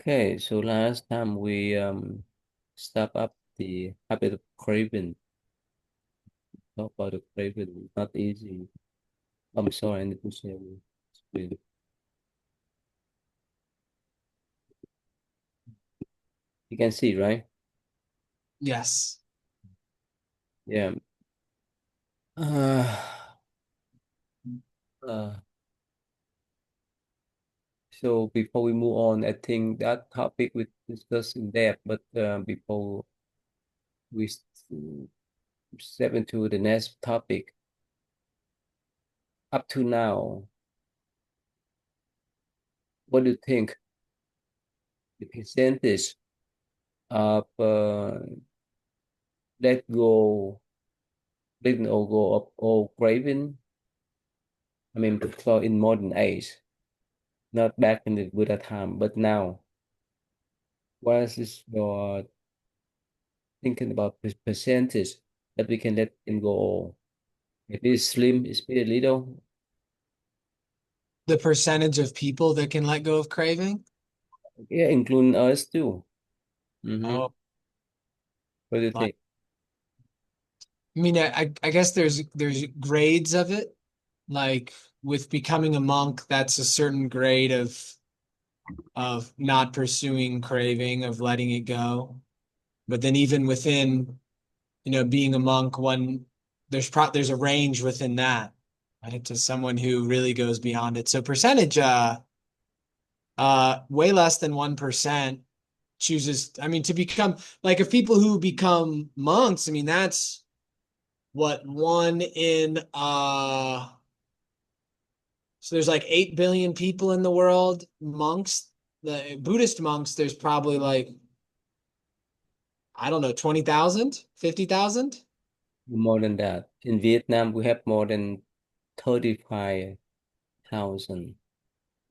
Okay, so last time we step up the habit of craving. Talk about the craving. Not easy. I'm sorry, I need to share with you. You can see, right? Yes. Yeah. Uh, uh, so before we move on, I think that topic we discussed in depth, but before we step into the next topic, up to now, what do you think the percentage of let go letting go of all craving. I mean, so in modern age, not back in the Buddha time, but now, what is your thinking about percentage that we can let him go? If it's slim, it's very little. The percentage of people that can let go of craving. Yeah, including us too. Mm-hmm. Oh, What do you like, think? I mean, I guess there's grades of it. Like with becoming a monk, that's a certain grade of not pursuing craving, of letting it go. But then even within, being a monk, there's a range within that, right? To someone who really goes beyond it. So percentage, way less than 1% chooses, I mean, to become like if people who become monks, I mean, that's what one in so there's like 8 billion people in the world, monks, the Buddhist monks, there's probably like, I don't know, 20,000, 50,000. More than that. In Vietnam, we have more than 35,000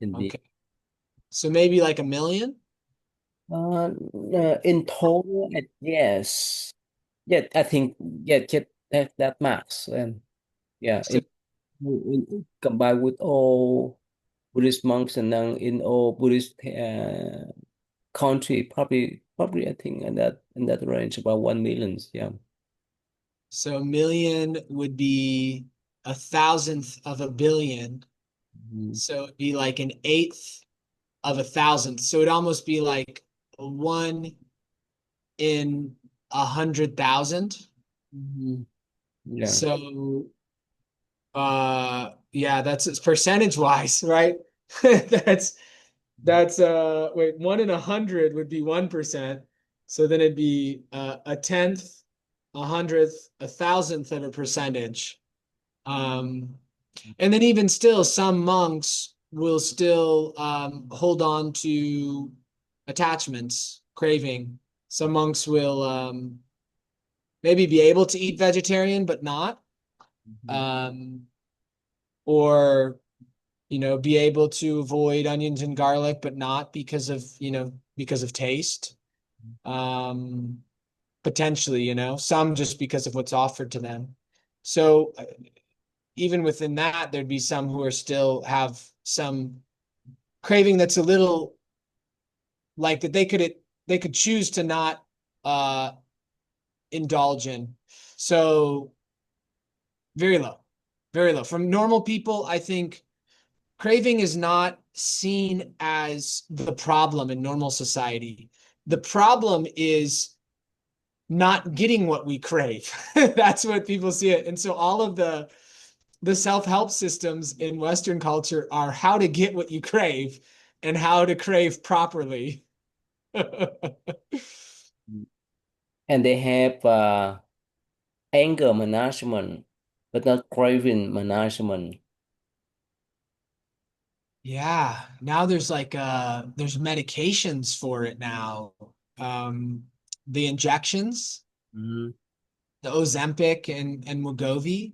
in Vietnam. Okay. So maybe like a million. In total, yes. Yeah, I think yeah, that max. And yeah, So combined with all Buddhist monks and then in all Buddhist country, probably I think in that range about 1 million. Yeah. so a million would be a thousandth of a billion. Mhm. So it'd be like an eighth of a thousandth. So it'd almost be like one in 100,000. Mhm. Yeah. So yeah, that's it's percentage wise, right? That's wait, 1 in 100 would be 1%. So then it'd be a tenth, a hundredth, a thousandth of a percentage. Um, and then even still, some monks will still hold on to attachments, craving. Some monks will maybe be able to eat vegetarian, but not. Mhm. Um, or be able to avoid onions and garlic, but not because of taste. Um, Potentially, some just because of what's offered to them. So even within that, there'd be some who are still have some craving that's a little like that they could choose to not uh indulge in. So very low, very low. From normal people, I think craving is not seen as the problem in normal society. The problem is not getting what we crave. That's what people see it. And so all of the self-help systems in Western culture are how to get what you crave and how to crave properly. And they have anger management, but not craving management. Yeah, now there's medications for it now. Um, the injections, Mhm. the Ozempic and Wegovy,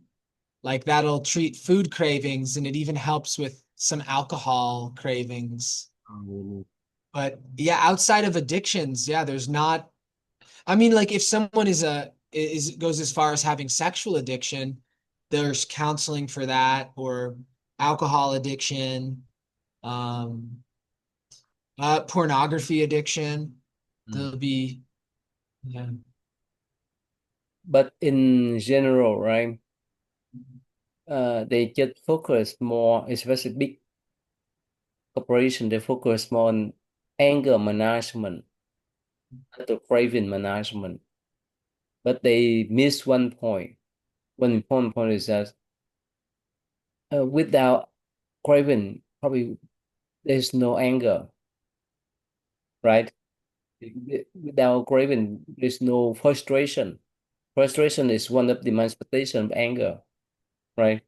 like that'll treat food cravings and it even helps with some alcohol cravings. Oh, really? But yeah, outside of addictions, yeah, there's not. I mean, like if someone is goes as far as having sexual addiction, there's counseling for that or alcohol addiction. Um, Pornography addiction. Mm. There'll be, yeah. But in general, right? They just focus more, especially big corporation. They focus more on anger management, not the craving management. But they miss one point. One important point is that without craving, probably there's no anger, right? Without craving, there's no frustration. Frustration is one of the manifestation of anger, right?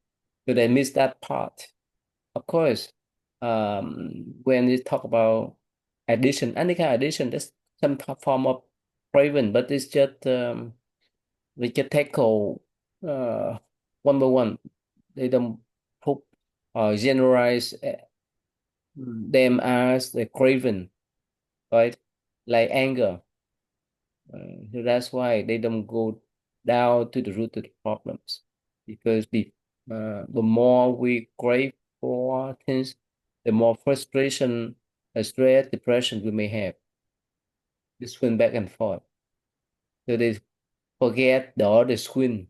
So they miss that part. Of course, when we talk about addiction, any kind of addiction, that's some form of craving, but it's just we can tackle one by one. They don't put generalize them as the craving, right? Like anger. So that's why they don't go down to the root of the problems. Because the more we crave for things, the more frustration, stress, depression we may have. They swing back and forth. So they forget the other swing,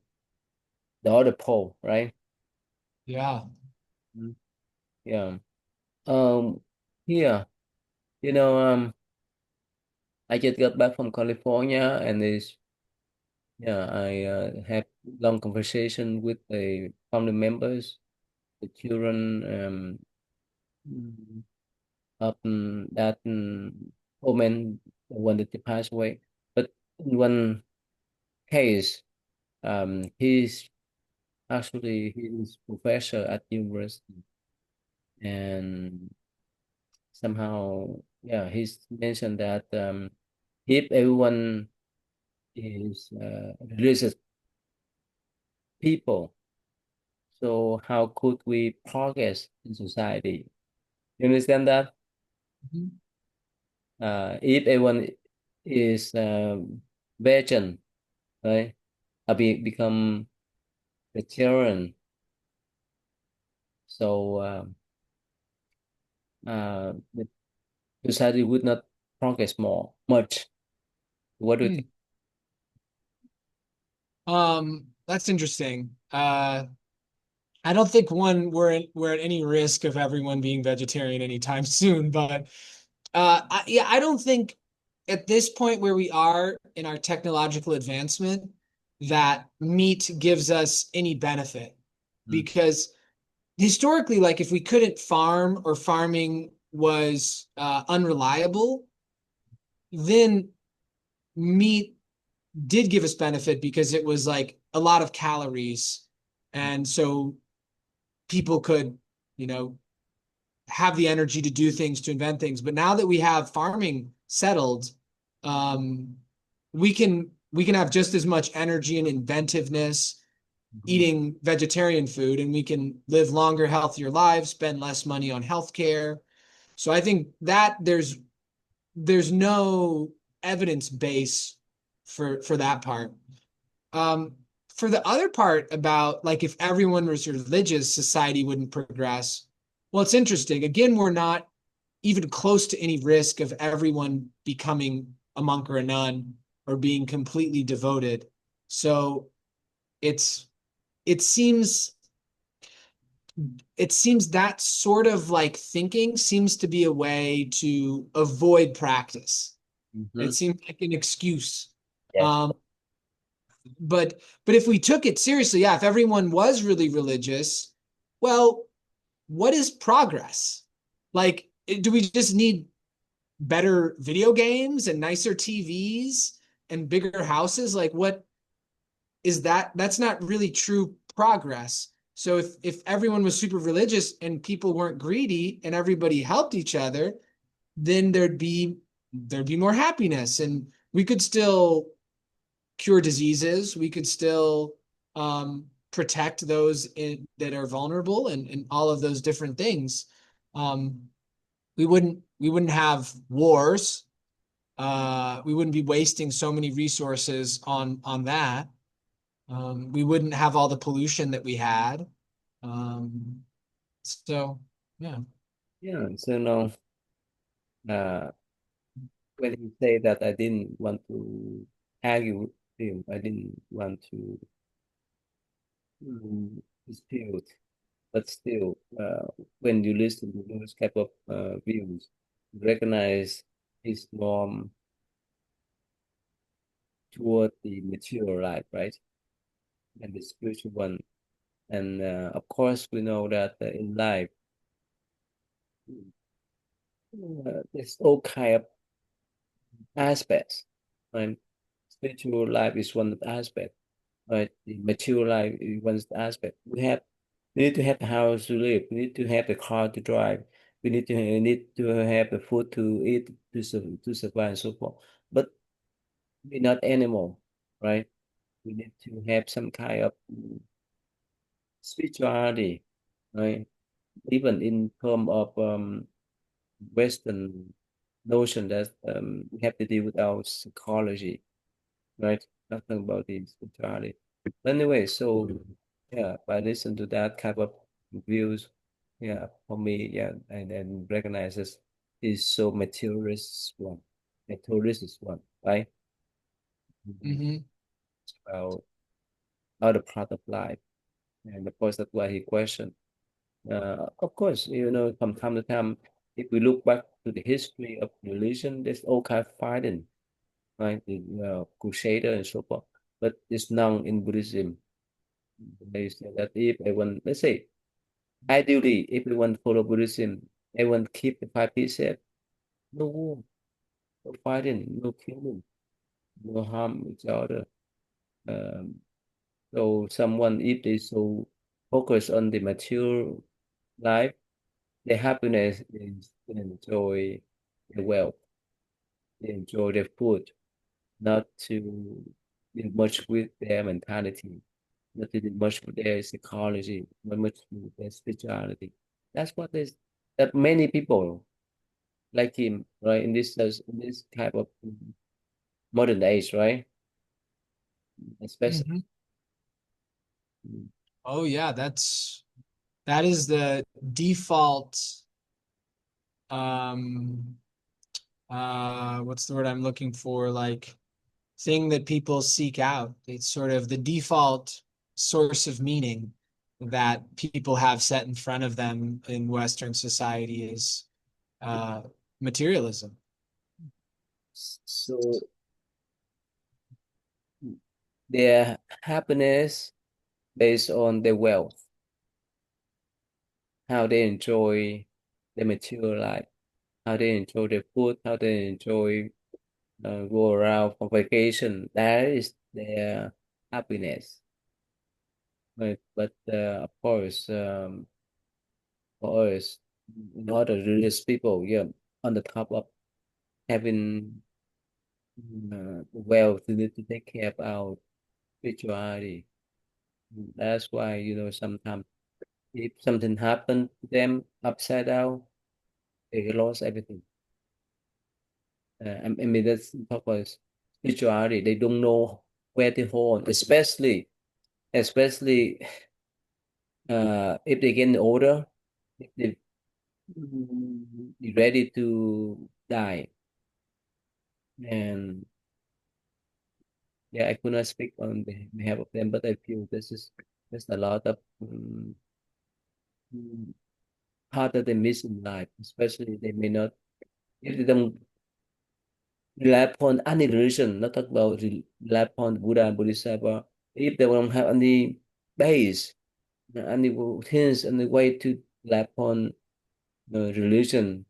the other pole, right? Yeah. Mm. Yeah. Um, yeah. You know, I just got back from California and it's yeah, I had long conversation with the family members, the children, mm, of that woman wanted to pass away. But in one case, he's actually he's professor at university, and somehow, yeah, he's mentioned that if everyone is religious people, so how could we progress in society? You understand that? Mhm. If everyone is vegan, right? Become vegetarian, so the society would not progress much. What do you Hmm. think? That's interesting. I don't think we're at any risk of everyone being vegetarian anytime soon, but yeah, I don't think at this point where we are in our technological advancement that meat gives us any benefit Mm, because historically, like if we couldn't farm or farming was unreliable, then meat did give us benefit because it was like a lot of calories, and so people could, you know, have the energy to do things, to invent things. But now that we have farming settled, um, we can have just as much energy and inventiveness mhm. eating vegetarian food, and we can live longer, healthier lives, spend less money on healthcare. So I think that there's no evidence base for that part. Um, for the other part about like if everyone was religious, society wouldn't progress. Well, it's interesting. Again, we're not even close to any risk of everyone becoming a monk or a nun or being completely devoted. So it's it seems it seems that sort of like thinking seems to be a way to avoid practice. It Mhm. seems like an excuse. Yes. Um, but if we took it seriously, yeah, if everyone was really religious, well, what is progress? Like, do we just need better video games and nicer TVs and bigger houses? Like, what is that? That's not really true progress. So if everyone was super religious and people weren't greedy and everybody helped each other, then there'd be more happiness and we could still cure diseases. We could still protect those that are vulnerable and all of those different things. Um, we wouldn't have wars. We wouldn't be wasting so many resources on that. We wouldn't have all the pollution that we had. So yeah. Yeah. So no. Uh, when he said that I didn't want to argue with him, I didn't want to dispute, but still, when you listen to those type of views, recognize his norm toward the material life, right, and the spiritual one. And of course, we know that in life, there's all kind of aspects, right? Spiritual life is one aspect, right? The material life is one aspect. We need to have the house to live. We need to have the car to drive. We need to have the food to eat to survive and so forth. But we're not animal, right? We need to have some kind of spirituality, right? Even in term of Western notion that we have to deal with our psychology, right? Nothing about the spirituality. But anyway, so yeah, by listen to that type of views, yeah, for me, yeah, and then recognizes is so materialist one, right? Mhm. Hmm. It's about other part of life, and of course that's why he questioned. Of course, from time to time, if we look back to the history of religion, there's all kind of fighting, right? The Crusader and so forth. But it's none in Buddhism. They say that if everyone, let's say, ideally, if everyone follow Buddhism, everyone keep the five precepts, no war, no fighting, no killing, no harm each other. Um, so someone, if they so focus on the material life, their happiness is to enjoy the wealth, they enjoy their food, not to be much with their mentality, not to do much with their psychology, not much with their spirituality. That's what is that many people like him, right? In this type of modern age, right? Especially. Hmm. Oh yeah, that is the default um what's the word I'm looking for? Like thing that people seek out. It's sort of the default source of meaning that people have set in front of them in Western society is uh, materialism. So their happiness based on their wealth, how they enjoy the material life, how they enjoy their food, how they enjoy go around for vacation. That is their happiness. But of course, for us, not the religious people, yeah, on the top of having wealth, we need to take care of our spirituality. That's why, sometimes if something happened to them upside down, they lost everything. I mean, that's talk about spirituality. They don't know where to hold, especially if they get older, if they ready to die. And yeah, I could not speak on behalf of them, but I feel there's a lot of mm, part that they miss in life, especially they may not if they don't rely upon any religion, not talk about rely upon Buddha and Bodhisattva, if they don't have any base, any routines, any way to rely upon religion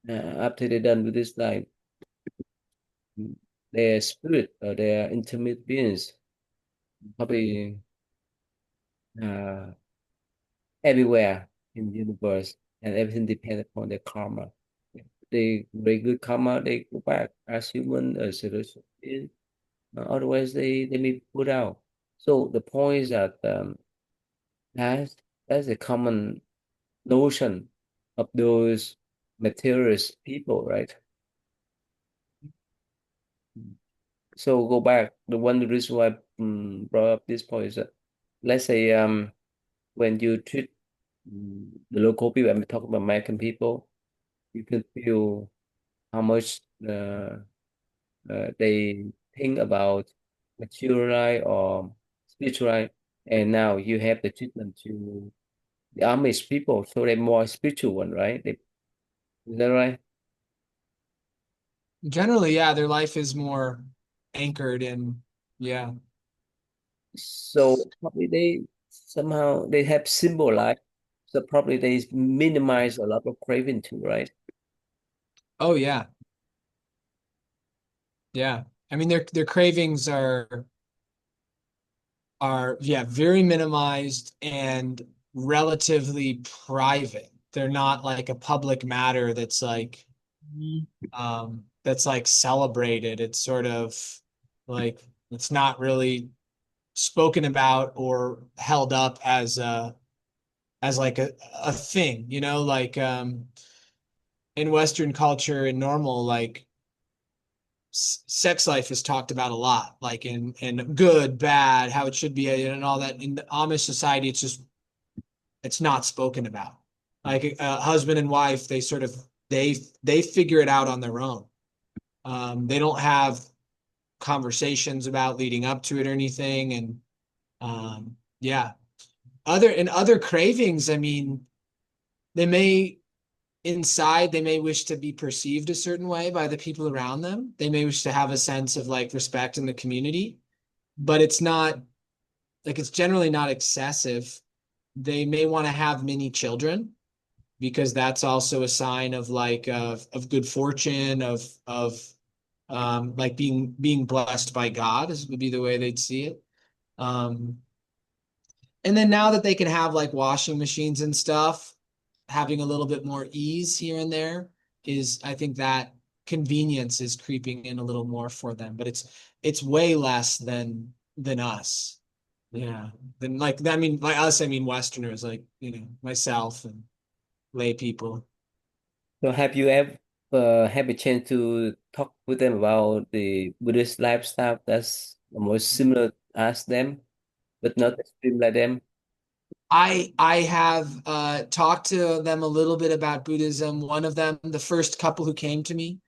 after they're done with this life, their spirit or their intimate beings probably uh, everywhere in the universe, and everything depends upon their karma. If they very good karma, they go back as human, as a being. Otherwise, they may be put out. So the point is that that's that's a common notion of those materialist people, right? So go back. The one reason why I brought up this point is that let's say when you treat the local people, I'm talking about American people, you can feel. how much they think about material life or spiritual life. And now you have the treatment to the Amish people, so they're more spiritual one, right? Is that right? Generally, yeah, their life is more anchored in, yeah. So probably they somehow they have simple life, so probably they minimize a lot of craving too, right? Oh yeah. Yeah. I mean their cravings are yeah, very minimized and relatively private. They're not like a public matter that's like celebrated. It's sort of like it's not really spoken about or held up as like a thing, like in Western culture and normal like sex life is talked about a lot, like in good, bad, how it should be, and all that. In the Amish society, it's not spoken about. Like a husband and wife, they sort of they figure it out on their own. They don't have conversations about leading up to it or anything, and yeah. Other cravings, I mean, they may inside they may wish to be perceived a certain way by the people around them. They may wish to have a sense of like respect in the community, but it's not like it's generally not excessive. They may want to have many children because that's also a sign of like of good fortune, of like being blessed by God is would be the way they'd see it. Um, and then now that they can have like washing machines and stuff, having a little bit more ease here and there is, I think that convenience is creeping in a little more for them, but it's way less than us. Yeah. Than like I mean like us, I mean Westerners, like, myself and lay people. So have you ever have a chance to talk with them about the Buddhist lifestyle that's almost similar as them, but not extreme like them? I have talked to them a little bit about Buddhism. One of them, the first couple who came to me,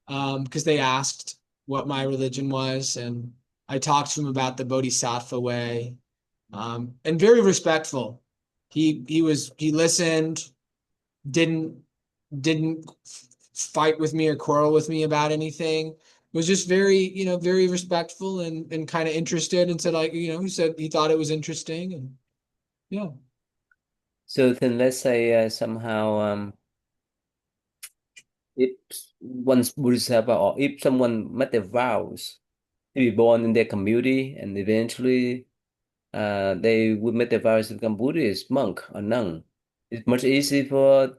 because they asked what my religion was, and I talked to him about the Bodhisattva way, and very respectful. He listened, didn't didn't fight with me or quarrel with me about anything. Was just very, very respectful and kind of interested, and said like, he said he thought it was interesting, and yeah. So then let's say somehow if one's Bodhisattva or if someone made their vows to be born in their community and eventually they would make their vows to become Buddhist monk or nun, it's much easier for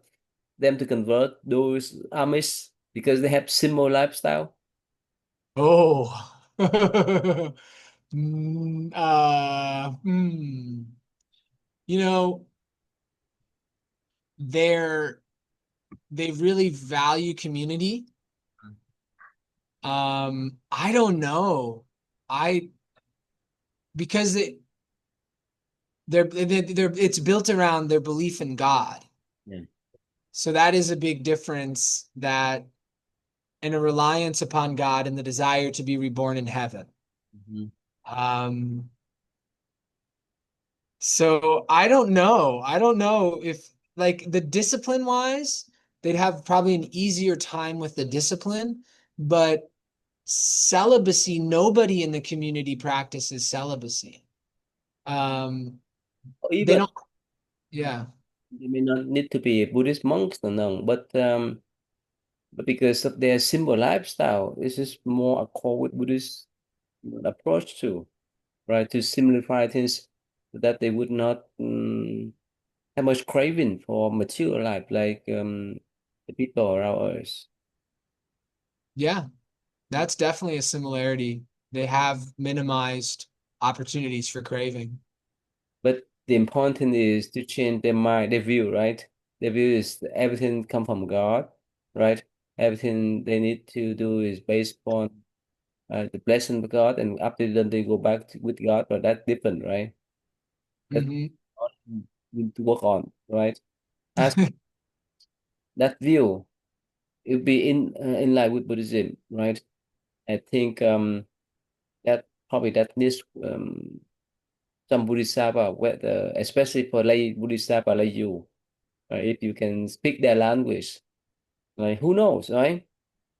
them to convert those Amish because they have similar lifestyle. Oh. Mm, hmm. You know, they're they really value community. I don't know. I because they're it's built around their belief in God. Yeah. So that is a big difference that and a reliance upon God and the desire to be reborn in heaven. Mhm. Um, so I don't know. I don't know if like the discipline wise, they'd have probably an easier time with the discipline, but celibacy, nobody in the community practices celibacy. Um, Or they even don't, yeah. they may not need to be Buddhist monks or nun, but because of their simple lifestyle, this is more accord with Buddhist approach too, right? To simplify things so that they would not have much craving for material life like the people around us. Yeah, that's definitely a similarity. They have minimized opportunities for craving. But the important thing is to change their mind, their view, right? Their view is that everything come from God, right? Everything they need to do is based upon the blessing of God, and after then they go back with God, but that's different, right? That's Hmm. what we need to work on, right? As that view it'll be in line with Buddhism, right? I think that probably that needs some Bodhisattva, whether especially for lay Bodhisattva like you, right? If you can speak their language, right? Who knows, right?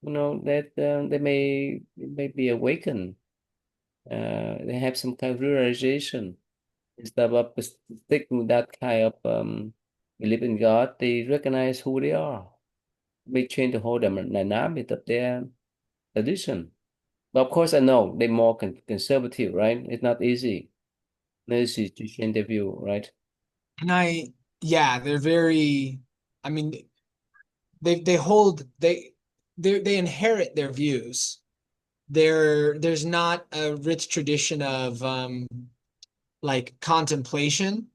You know that they may be awakened. They have some kind of realization instead of sticking with that kind of belief in God. They recognize who they are. May change the whole dynamic of their tradition. But of course, I know they're more conservative, right? It's not easy. Not easy to change their view, right? And yeah, they're very, I mean, they hold, they inherit their views. There's not a rich tradition of like contemplation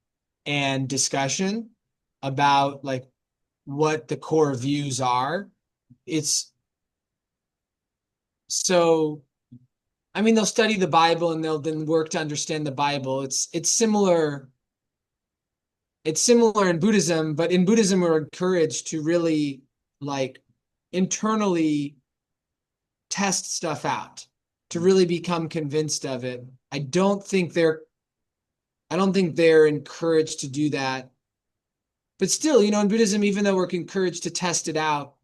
and discussion about like what the core views are. It's so, I mean, they'll study the Bible and they'll then work to understand the Bible. It's similar in Buddhism, but in Buddhism we're encouraged to really like internally test stuff out, to really become convinced of it. I don't think they're encouraged to do that. But still, in Buddhism, even though we're encouraged to test it out,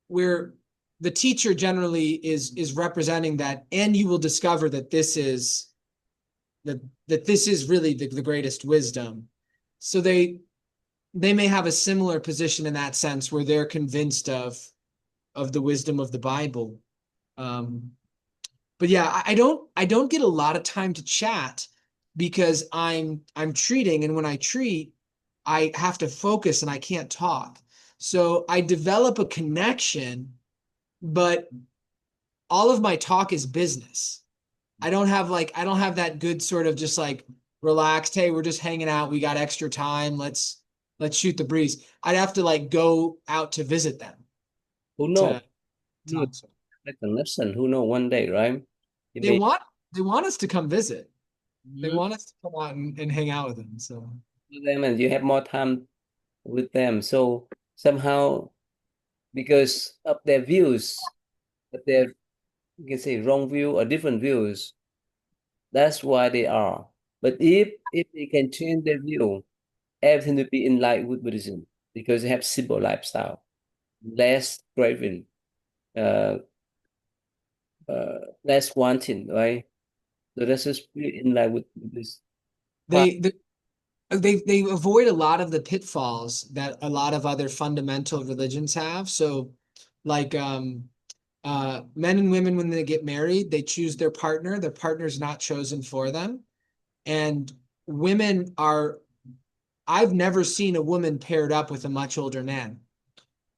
where the teacher generally is representing that, and you will discover that this is really the greatest wisdom. So they may have a similar position in that sense where they're convinced of the wisdom of the Bible. Um, but yeah, I don't get a lot of time to chat because I'm treating, and when I treat, I have to focus and I can't talk. So I develop a connection, but all of my talk is business. I don't have that good sort of just like relaxed, hey, we're just hanging out, we got extra time, let's shoot the breeze. I'd have to like go out to visit them Who knows? to You talk to them. like a lesson. Who know one day, right? You They may want they want us to come visit. They Mhm. want us to come out and hang out with them. So with them and you have more time with them. So somehow, because of their views, of their you can say wrong view or different views, that's why they are. But if they can change their view, everything will be in line with Buddhism because they have simple lifestyle, less craving, uh, less wanting, right? So that's just really in line with this. they they they avoid a lot of the pitfalls that a lot of other fundamental religions have. So like men and women when they get married, they choose their partner. Their partner's not chosen for them. And women are, I've never seen a woman paired up with a much older man.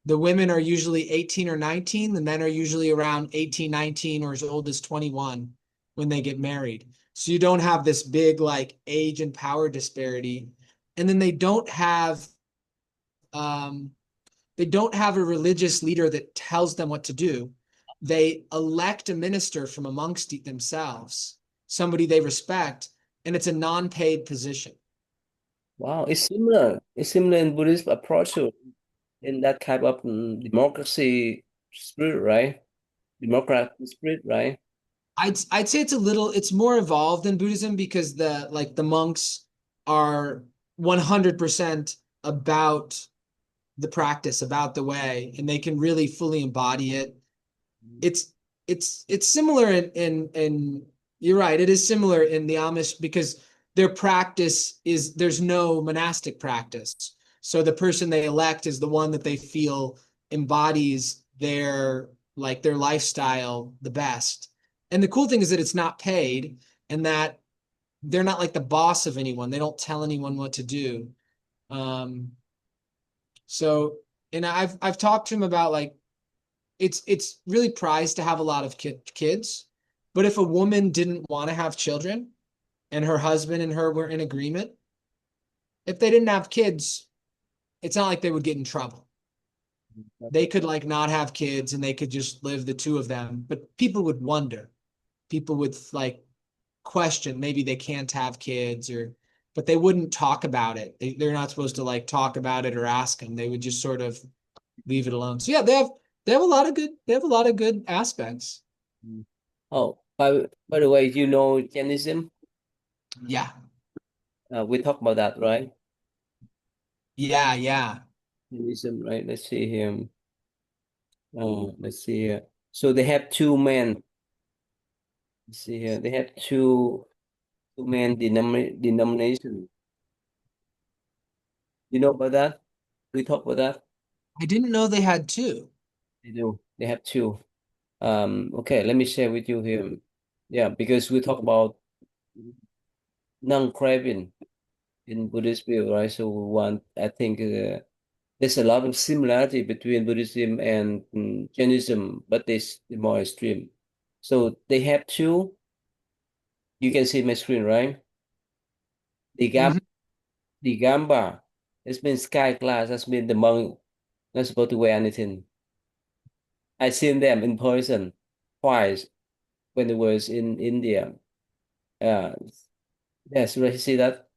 The women are usually 18 or 19. The men are usually around 18, 19, or as old as 21 when they get married. So you don't have this big like age and power disparity. And then um, they don't have a religious leader that tells them what to do. They elect a minister from amongst themselves, somebody they respect, and it's a non-paid position. Wow, it's similar. It's similar in Buddhist approach to in that type of democracy spirit, right? Democratic spirit, right? I'd say it's more evolved in Buddhism because the monks are 100% about the practice, about the way, and they can really fully embody it. It's it's similar in you're right, it is similar in the Amish because their practice is there's no monastic practice. So the person they elect is the one that they feel embodies their lifestyle the best. And the cool thing is that it's not paid and that they're not like the boss of anyone. They don't tell anyone what to do. Um, so and I've talked to him about like it's really prized to have a lot of kids. But if a woman didn't want to have children and her husband and her were in agreement, if they didn't have kids, it's not like they would get in trouble. They could like not have kids and they could just live the two of them. But people would wonder. People would like question maybe they can't have kids or but they wouldn't talk about it. They're not supposed to like talk about it or ask them. They would just sort of leave it alone. So yeah, They have a lot of good. They have a lot of good aspects. Mm. Oh, by the way, you know Jainism? Yeah, We talked about that, right? yeah, yeah. Jainism, right? Let's see here. Let's see here. So they have two men. Let's see here. They have two men denomination. You know about that? We talked about that. I didn't know they had two. They do. They have two. Okay, let me share with you here. Yeah, because we talk about non-craving in Buddhist view, right? So we want, I think, there's a lot of similarity between Buddhism and Jainism, but it's more extreme. So they have two. You can see my screen, right? The Gam, Mhm. the Gamba. It's been sky class. That's been the monk not supposed to wear anything. I seen them in person twice when I was in India. Uh, yes, you see that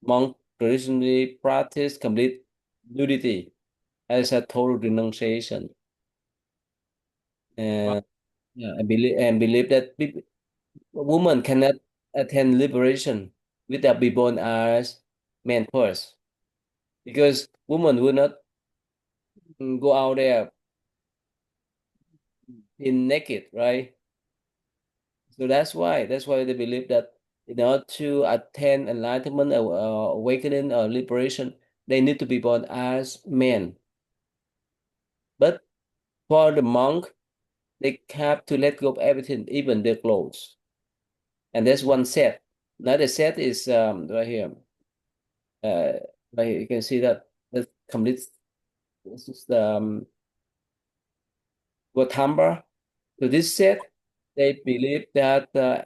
monk traditionally practice complete nudity as a total renunciation. Wow. And yeah, I believe that a woman cannot attain liberation without be born as man first, because woman will not go out there in naked, right? So that's why they believe that in order to attain enlightenment, awakening, or liberation, they need to be born as men. But for the monk, they have to let go of everything, even their clothes. And there's one set. Another set is right here. Uh, right here. You can see that the complete. This is the Gautama. So this set, they believe that the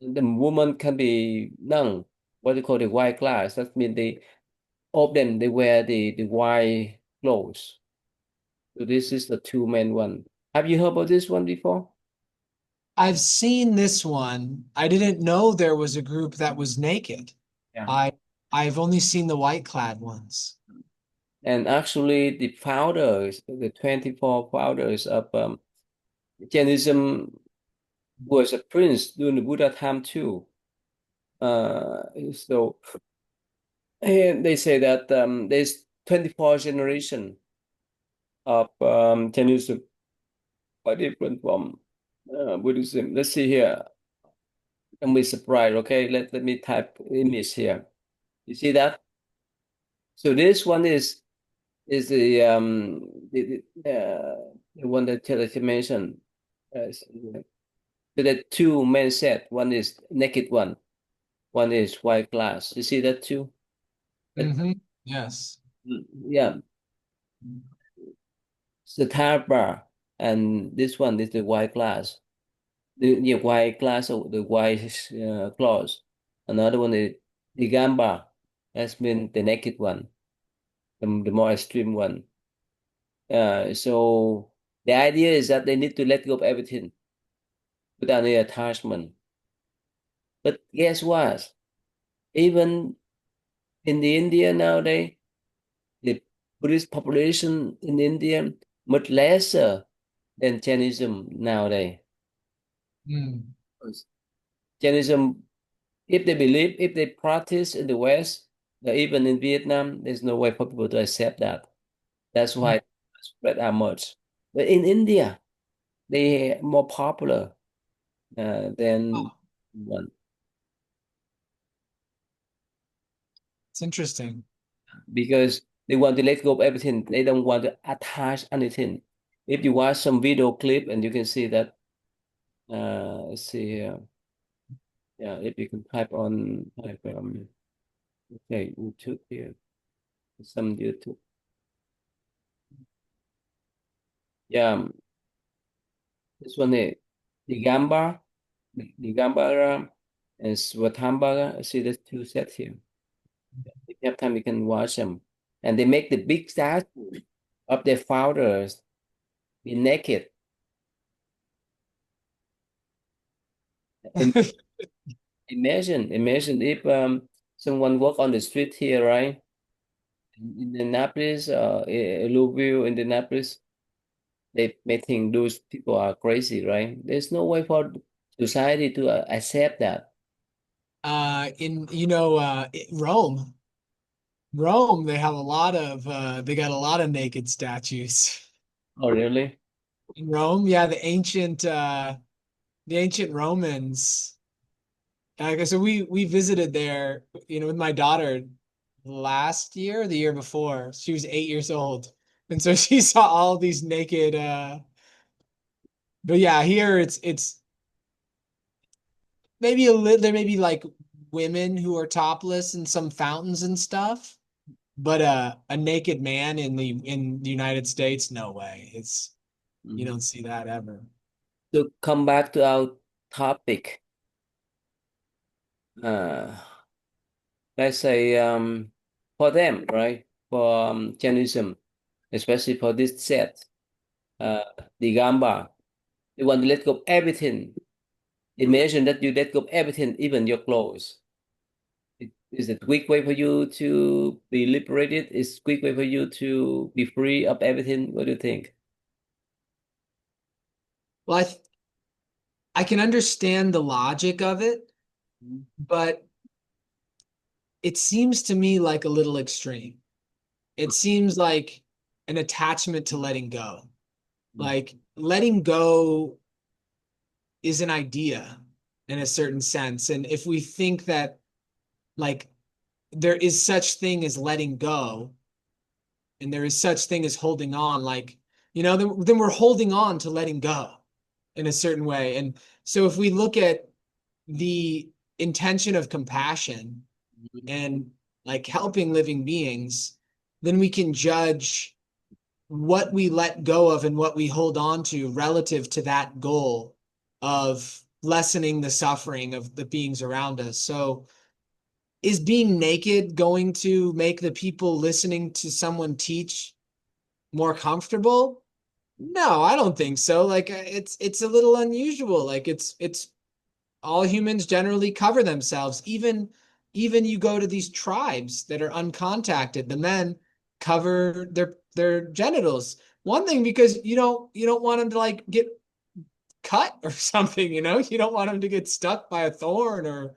woman can be nun, what they call the white class. That means they often they wear the white clothes. So this is the two men one. Have you heard about this one before? I've seen this one. I didn't know there was a group that was naked. Yeah. I I've only seen the white clad ones. And actually, the founders, the 24 founders of Jainism, was a prince during the Buddha time too. So and they say that there's 24 generation of Jainism, quite different from Buddhism. Let's see here. Don't be surprised, okay? Let me type image here. You see that? So this one is the one that Telechi mentioned. So the two men set. One is naked one is white glass. You see that too? But, Hmm. Yes. yeah, it's the tire bar, and this one is the white glass. The white glass or the white cloth. Another one is the gamba. That's been the naked one, the more extreme one. So the idea is that they need to let go of everything without any attachment. But guess what? Even in the India nowadays, the Buddhist population in India much lesser than Jainism nowadays. Mm. Jainism, if they believe, if they practice in the West, even in Vietnam, there's no way for people to accept that. That's why Mm. it spread out much. But in India, they are more popular than Oh, one, it's interesting. because they want to let go of everything. They don't want to attach anything. If you watch some video clip and you can see that, let's see here. Yeah, if you can type okay, YouTube here, some YouTube. Yeah, this one is the Gamba, the Gambara and Swatambara. See the two sets here. If you have time, you can watch them. And they make the big statue of their founders be naked. And imagine if someone walk on the street here, right? In Indianapolis, Louisville, Indianapolis, They may think those people are crazy, right? There's no way for society to accept that. In Rome, Rome, they have a lot of they got a lot of naked statues. Oh, really? In Rome, yeah, the ancient Romans. So we visited there, with my daughter last year, the year before. She was 8 years old. And so she saw all these naked but yeah, here it's maybe a little there may be like women who are topless in some fountains and stuff, but a naked man in the United States, no way. It's You Mhm. don't see that ever. To come back to our topic, uh, let's say for them, right? For Jainism, especially for this set, uh, the Gamba, they want to let go of everything. Imagine that you let go of everything, even your clothes. Is it a quick way for you to be liberated? Is a quick way for you to be free of everything? What do you think? Well, I can understand the logic of it, but it seems to me like a little extreme. It seems like an attachment to letting go. Like letting go is an idea in a certain sense. And if we think that like there is such thing as letting go and there is such thing as holding on, like, then we're holding on to letting go in a certain way. And so if we look at the intention of compassion and like helping living beings, then we can judge what we let go of and what we hold on to relative to that goal of lessening the suffering of the beings around us. So, is being naked going to make the people listening to someone teach more comfortable? No, I don't think so. Like it's a little unusual. Like it's all humans generally cover themselves. Even you go to these tribes that are uncontacted, the men cover their genitals. One thing because you don't want them to like get cut or something, you don't want them to get stuck by a thorn or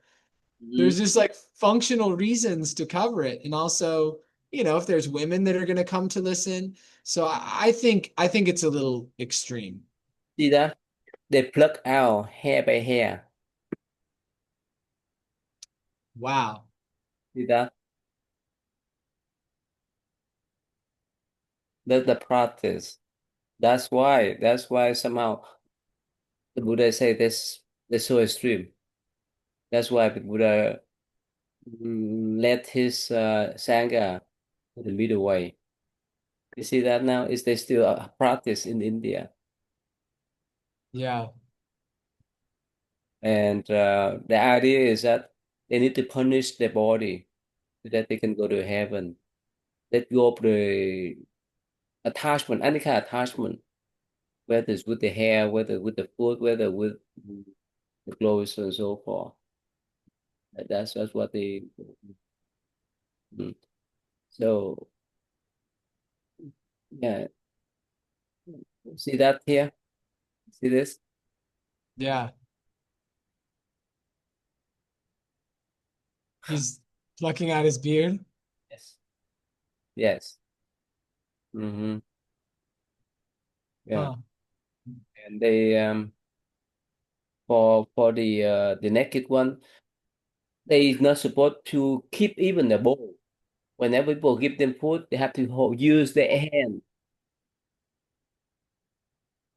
Mhm. there's just like functional reasons to cover it. And also, if there's women that are going to come to listen. So I think it's a little extreme. See that? They pluck out hair by hair. Wow. See that? That's the practice. That's why somehow the Buddha say this that's so extreme. That's why the Buddha led his Sangha to the middle way. You see that now? Is there still a practice in India? Yeah. And the idea is that they need to punish their body so that they can go to heaven. Let go of the attachment, any kind of attachment, whether it's with the hair, whether with the food, whether with the clothes and so forth. That's what they. Mm. So yeah, see that here? See this? Yeah. He's plucking out his beard. Yes. Yes. Mm-hmm. Yeah. Huh. And they for the naked one, they not supposed to keep even the bowl. Whenever people give them food, they have to use their hand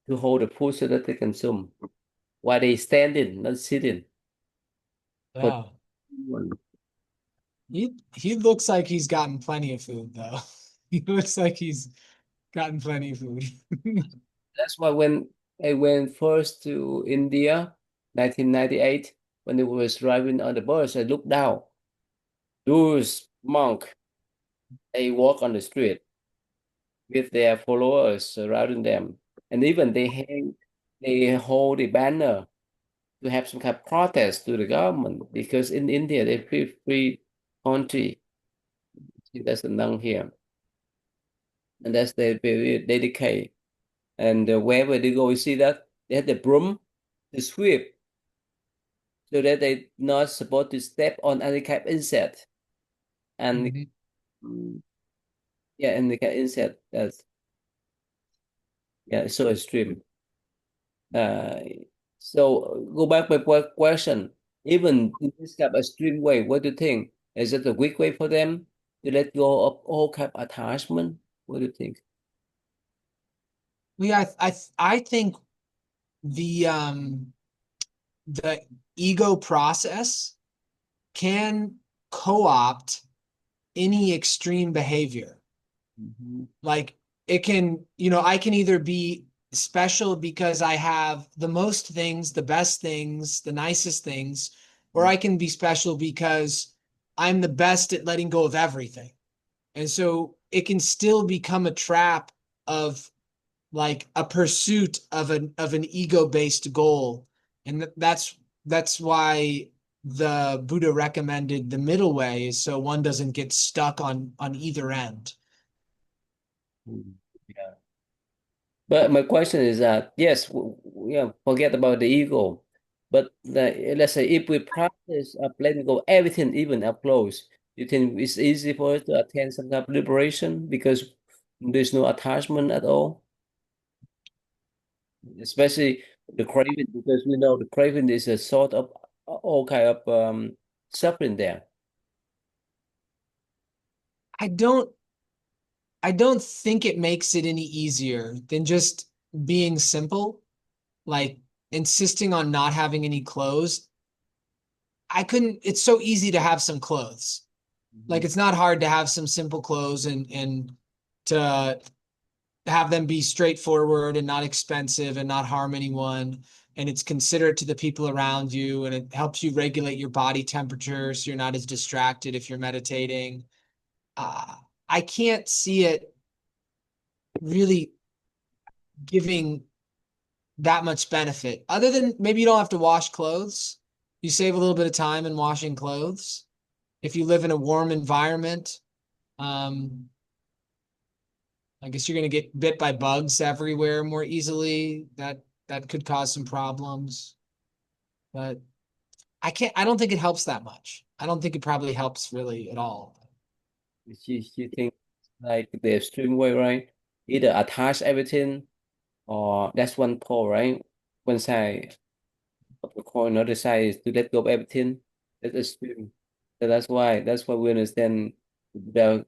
to hold the food so that they consume while they standing, not sitting. For Yeah. He looks like he's gotten plenty of food though. He looks like he's gotten plenty of food. that's why when I went first to India, 1998, when they was driving on the bus, I looked down. Those monk, they walk on the street with their followers surrounding them, and even they hold a banner to have some kind of protest to the government because in India they free country. See, that's the nun here, and that's their very dedicate. and wherever they go, you see that they have the broom to sweep so that they not supposed to step on any kind of insect. And Mhm. mm, yeah, and the kind of insect that's yeah, so extreme. Uh, so go back my question. Even in this kind of extreme way, what do you think? Is it a weak way for them to let go of all kind of attachment? What do you think? Yeah, I think the the ego process can co-opt any extreme behavior. Mhm. Like it can, I can either be special because I have the most things, the best things, the nicest things, or I can be special because I'm the best at letting go of everything. And so it can still become a trap of like a pursuit of an ego-based goal. And that's why the Buddha recommended the middle way is so one doesn't get stuck on either end. Mm. Yeah. But my question is that yes, yeah, forget about the ego. But let's say if we practice letting go everything, even up close, you think it's easy for us to attain some kind of liberation because there's no attachment at all, especially the craving, because we know the craving is a sort of all kind of suffering there. I don't I don't think it makes it any easier than just being simple, like insisting on not having any clothes. I couldn't, it's so easy to have some clothes. Like Mhm. it's not hard to have some simple clothes and to have them be straightforward and not expensive and not harm anyone. And it's considerate to the people around you and it helps you regulate your body temperature so you're not as distracted if you're meditating. Uh, I can't see it really giving that much benefit other than maybe you don't have to wash clothes. You save a little bit of time in washing clothes. If you live in a warm environment, um, I guess you're going to get bit by bugs everywhere more easily. That could cause some problems. But I don't think it helps that much. I don't think it probably helps really at all. She thinks like the extreme way, right? Either attach everything or that's one pole, right? One side of the coin, another side is to let go of everything. That's extreme. So that's why we understand the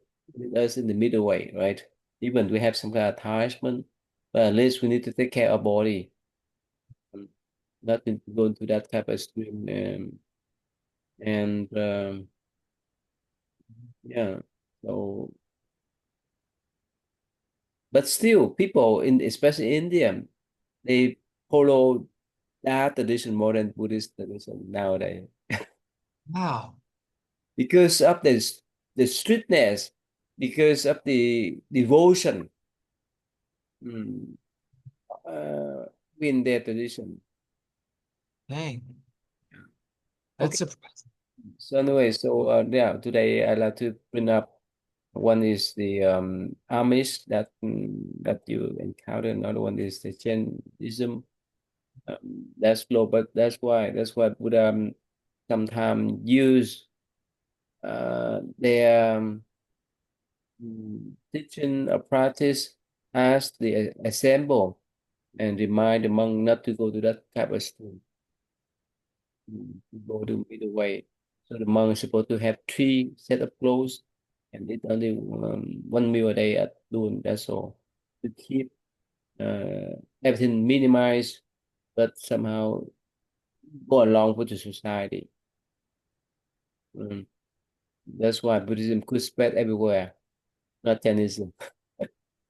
us in the middle way, right? Even we have some kind of attachment, but at least we need to take care of our body, um, not to go into that type of extreme. And yeah, so but still, people in especially India, they follow that tradition more than Buddhist tradition nowadays Wow. because of the strictness, because of the devotion mm, uh, in their tradition. Dang. That's Okay, surprising. so anyway, so yeah, today I like to bring up one is the Amish that that you encounter, another one is the Jainism. That's low, but that's why Buddha sometimes use their teaching or practice as the example and remind the monk not to go to that type of school, to go to either way. So the monk is supposed to have three set of clothes and eat only one meal a day at noon. That's all to keep everything minimized, but somehow go along with the society. Mm. That's why Buddhism could spread everywhere, not Jainism.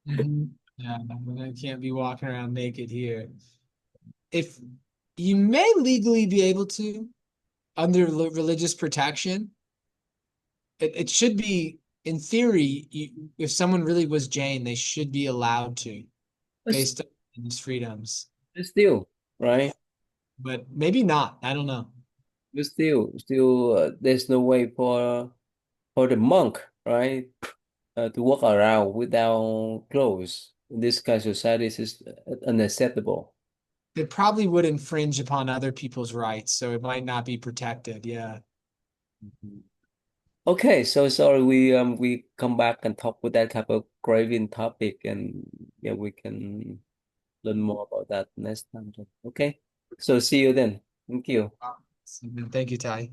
Mhm. Yeah, I can't be walking around naked here. If you may legally be able to under religious protection, it should be in theory, if someone really was Jain, they should be allowed to But based on his freedoms. still, right? But maybe not. I don't know. But still, there's no way for the monk, right, to walk around without clothes. in this kind of society is unacceptable. It probably would infringe upon other people's rights, so it might not be protected. Yeah. Mhm. Okay, so sorry we come back and talk with that type of craving topic, and yeah, we can learn more about that next time. Okay, so see you then. Thank you. Thank you, Ty.